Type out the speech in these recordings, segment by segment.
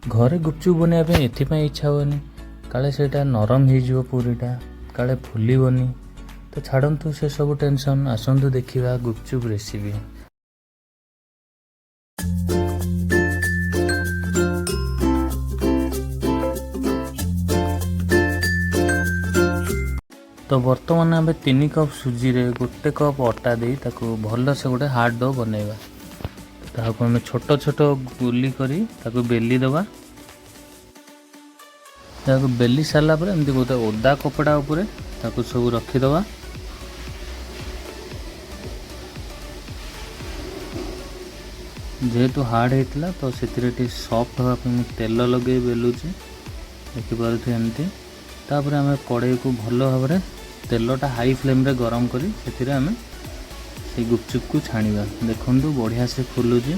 घरे गुपचुप बनवाई एथिपाई इच्छा हुएनि काले सेटा नरम हो पूरीटा काले फुलबनी। तो छाड़ू से सब टेंशन आसतु देखा गुपचुप रेसिपी। तो बर्तमान आम 3 कप सुजी रे 1 कप अटा दे ताको भल से गोटे हार्ड डो बनैबा। ताको हमें छोट छोट गुली करी ताको बेली दबा। ताको बेली सारा पर एमती गोटे ओदा कपड़ा उपरे ताको सब रखीदबा। जेहेतु हार्ड होता तो से सॉफ्ट हाँपी तेल लगे बेलुची देखिपे एमती। तापर आम कड़ाई को भल भाव में तेलटा हाई फ्लेम रे गरम करी से आम से गुपचुप को छाणीबा। देखु बढ़िया से फुलुची।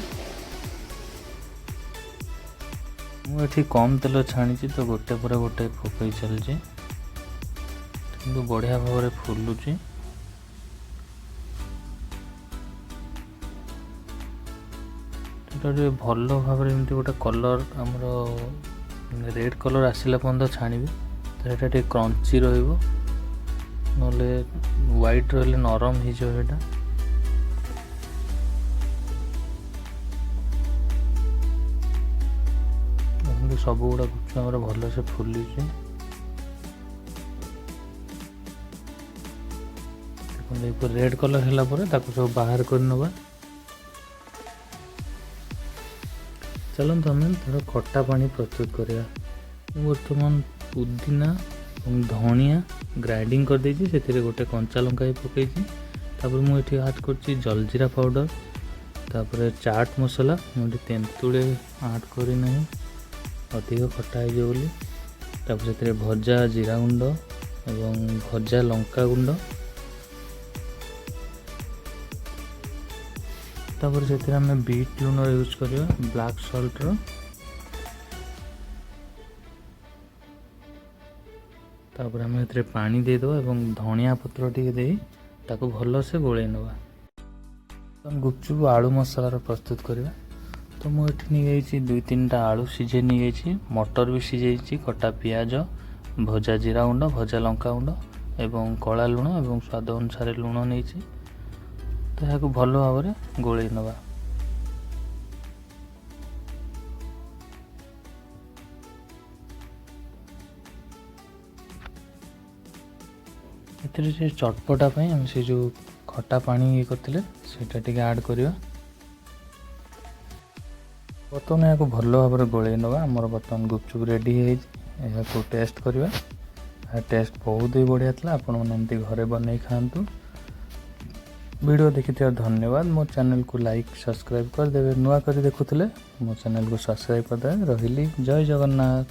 मुझे कम तेल छाणी तो गोटे पर गोटे पकई चलची कि बढ़िया भाव में फुलुची। भल भाव में गोटे कलर आमर रेड कलर आसला पर्यंत छाणी तो ये क्रंची रहिबो नले व्हाइट रहिले नरम हो जाए। सब गुड़ा गुपचुप आमर भल से फुली रेड कलर है सब बाहर कर नवा। चलते आम तार खट्टा पानी प्रस्तुत करिया। बर्तमान पुदीना और धनिया ग्राइंडिंग कर देछि से गोटे कंचा लंका ही पकई। मुझे ऐड कर जलजीरा पाउडर तापर चाट मसला मुझे तेंतुले ऐड करना अधिक खट्टा हो बोली। से भजा जीरा गुंड एवं भजा लंका गुंड तापर से आम बीट लुण यूज करवा ब्लैक सॉल्ट रो। तापर आम ए पानी देदेवा एवं धनिया पत्र टी दे ताको भल से गोले नवा। गुपचुप आलू मसलार प्रस्तुत करवा। तो मुझे नहीं 2-3टा आलू सीझे नहीं मटर भी सीझे कटा पियाज भजा जीरा गुंड भजा लंका गुंड एवं कला लुण एवं स्वाद अनुसार लुण नहीं तो यहाँ भल भाव में गोले नवा। ए चटपटा हम से जो खटा पानी ये करते से ऐड करवा। बर्तमान यहाँ भल भाव में गोले नवा। आमर बर्तमान गुपचुप रेडी है टेस्ट करवा। टेस्ट बहुत ही बढ़िया था। आपण मैंने घरे बन खातु। वीडियो देखी धन्यवाद। मो चैनल को लाइक सब्सक्राइब करदे। नुआ कर देखुले मो चैनल को सब्सक्राइब करदे। रही जय जगन्नाथ।